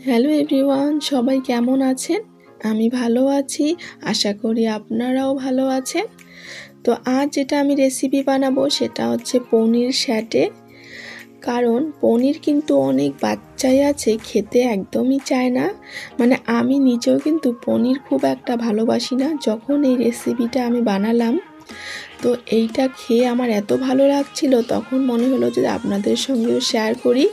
Hello everyone, সবাই কেমন আছেন? আমি ভালো আছি, আশা করি আপনারাও ভালো আছেন। তো আজ যেটা আমি রেসিপি বানাবো সেটা হচ্ছে পনির স্যাটে। কারণ পনির কিন্তু অনেক বাচ্চাই আছে খেতে একদমই চায় না। মানে আমি নিজেও কিন্তু পনির খুব একটা ভালোবাসি না। যখন এই রেসিপিটা আমি বানালাম, তো এইটা খেয়ে আমার এত ভালো লাগছিল, তখন মনে হলো যে আপনাদের সঙ্গেও শেয়ার করি।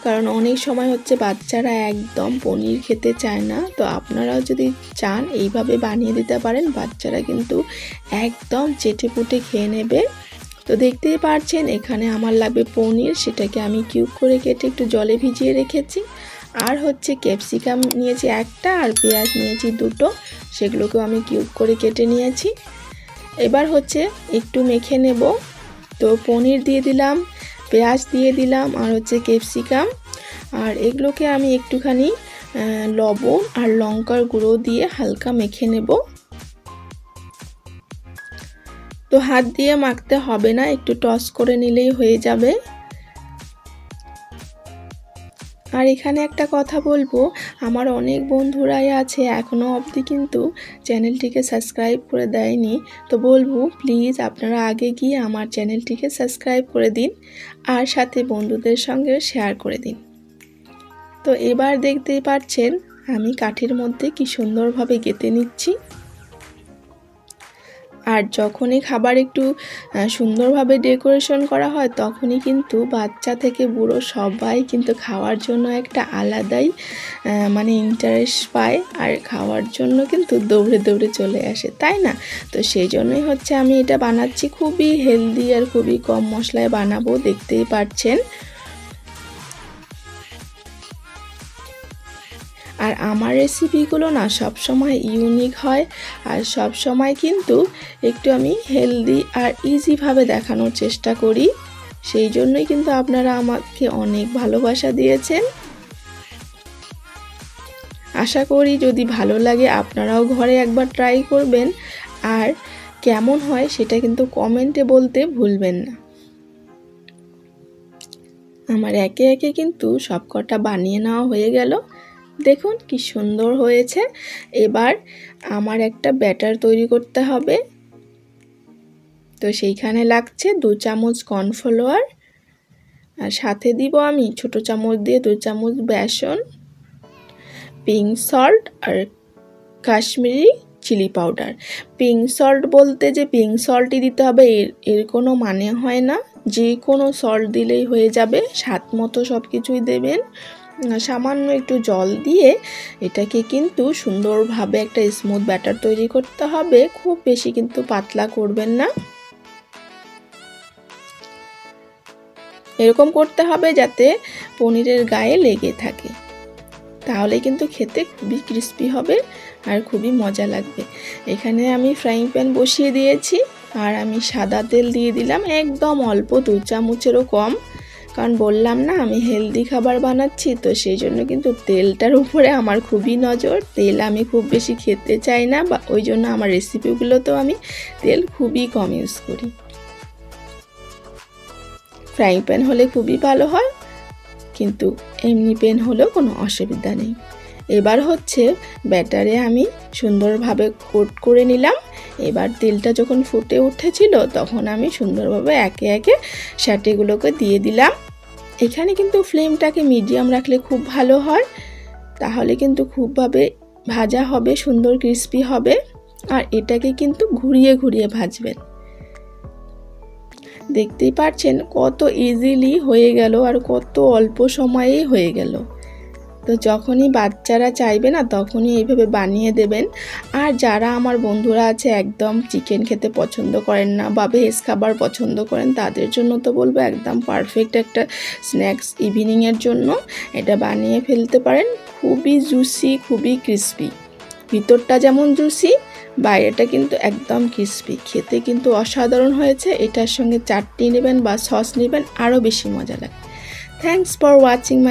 কারণ অনেক সময় হচ্ছে বাচ্চারা একদম পনির খেতে চায় না, তো আপনারাও যদি চান এইভাবে বানিয়ে দিতে পারেন, বাচ্চারা কিন্তু একদম চেটেপুটে খেয়ে নেবে। তো দেখতেই পাচ্ছেন এখানে আমার লাগবে পনির, সেটাকে আমি কিউব করে কেটে একটু জলে ভিজিয়ে রেখেছি। আর হচ্ছে ক্যাপসিকাম নিয়েছি একটা, আর পেঁয়াজ নিয়েছি দুটো, সেগুলোকেও আমি কিউব করে কেটে নিয়েছি। এবার হচ্ছে একটু মেখে নেব। তো পনির দিয়ে দিলাম, পেঁয়াজ দিয়ে দিলাম, আর হচ্ছে ক্যাপসিকাম, আর এগুলোকে আমি একটুখানি লবণ আর লঙ্কার গুঁড়ো দিয়ে হালকা মেখে নেব। তো হাত দিয়ে মাখতে হবে না, একটু টস করে নিলেই হয়ে যাবে। আর এখানে একটা কথা বলবো, আমার অনেক বন্ধুরাই আছে এখনও অবধি কিন্তু চ্যানেলটিকে সাবস্ক্রাইব করে দেয়নি। তো বলবো প্লিজ আপনারা আগে গিয়ে আমার চ্যানেলটিকে সাবস্ক্রাইব করে দিন, আর সাথে বন্ধুদের সঙ্গে শেয়ার করে দিন। তো এবার দেখতেই পাচ্ছেন আমি কাঠির মধ্যে কি সুন্দরভাবে গেঁথে নিচ্ছি। আর যখনই খাবার একটু সুন্দরভাবে ডেকোরেশন করা হয়, তখনই কিন্তু বাচ্চা থেকে বুড়ো সবাই কিন্তু খাওয়ার জন্য একটা আলাদাই মানে ইন্টারেস্ট পায়, আর খাওয়ার জন্য কিন্তু দৌড়ে দৌড়ে চলে আসে, তাই না? তো সেই জন্যই হচ্ছে আমি এটা বানাচ্ছি, খুবই হেলদি আর খুবই কম মশলায় বানাবো, দেখতেই পাচ্ছেন। আর আমার রেসিপিগুলো না সব সময় ইউনিক হয়, আর সব সময় কিন্তু একটু আমি হেলদি আর ইজিভাবে দেখানোর চেষ্টা করি। সেই জন্যই কিন্তু আপনারা আমাকে অনেক ভালোবাসা দিয়েছেন। আশা করি যদি ভালো লাগে আপনারাও ঘরে একবার ট্রাই করবেন, আর কেমন হয় সেটা কিন্তু কমেন্টে বলতে ভুলবেন না। আমার একে একে কিন্তু সবকটা বানিয়ে নেওয়া হয়ে গেল। দেখুন কি সুন্দর হয়েছে। এবার আমার একটা ব্যাটার তৈরি করতে হবে। তো সেইখানে লাগছে 2 চামচ কর্নফ্লাওয়ার, আর সাথে দিব আমি ছোট চামচ দিয়ে 2 চামচ বেসন, পিঙ্ক সল্ট আর Kashmiri chilli powder. Pink salt বলতে যে পিঙ্ক সল্টই দিতে হবে এর কোনো মানে হয় না, যে কোনো সল্ট দিলেই হয়ে যাবে। স্বাদ মতো সব কিছুই দেবেন। সামান্য একটু জল দিয়ে এটাকে কিন্তু সুন্দরভাবে একটা স্মুথ ব্যাটার তৈরি করতে হবে, খুব বেশি কিন্তু পাতলা করবেন না। এরকম করতে হবে যাতে পনিরের গায়ে লেগে থাকে, তাহলে কিন্তু খেতে খুবই ক্রিস্পি হবে আর খুবই মজা লাগবে। এখানে আমি ফ্রাইং প্যান বসিয়ে দিয়েছি, আর আমি সাদা তেল দিয়ে দিলাম একদম অল্প, 2 চামচেরও কম। কারণ বললাম না আমি হেলদি খাবার বানাচ্ছি, তো সেই জন্য কিন্তু তেলটার উপরে আমার খুবই নজর। তেল আমি খুব বেশি খেতে চাই না, বা ওই জন্য আমার রেসিপিগুলোতেও আমি তেল খুবই কম ইউজ করি। ফ্রাইং প্যান হলে খুবই ভালো হয়, কিন্তু এমনি প্যান হলেও কোনো অসুবিধা নেই। এবার হচ্ছে ব্যাটারে আমি সুন্দরভাবে কোট করে নিলাম। এবার তেলটা যখন ফুটে উঠেছিল, তখন আমি সুন্দরভাবে একে একে স্যাটেগুলোকে দিয়ে দিলাম। এখানে কিন্তু ফ্লেমটাকে মিডিয়াম রাখলে খুব ভালো হয়, তাহলে কিন্তু খুবভাবে ভাজা হবে, সুন্দর ক্রিস্পি হবে। আর এটাকে কিন্তু ঘুরিয়ে ঘুরিয়ে ভাজবেন। দেখতেই পাচ্ছেন কত ইজিলি হয়ে গেল, আর কত অল্প সময়েই হয়ে গেল। তো যখনই বাচ্চারা চাইবে না, তখনই এইভাবে বানিয়ে দেবেন। আর যারা আমার বন্ধুরা আছে একদম চিকেন খেতে পছন্দ করেন না, বা ভেজ খাবার পছন্দ করেন, তাদের জন্য তো বলবো একদম পারফেক্ট একটা স্ন্যাক্স ইভিনিংয়ের জন্য এটা বানিয়ে ফেলতে পারেন। খুবই জুসি, খুবই ক্রিস্পি, ভিতরটা যেমন জুসি, বাইরেটা কিন্তু একদম ক্রিস্পি, খেতে কিন্তু অসাধারণ হয়েছে। এটার সঙ্গে চাটনি নেবেন বা সস নেবেন, আরও বেশি মজা লাগে। Thanks for watching my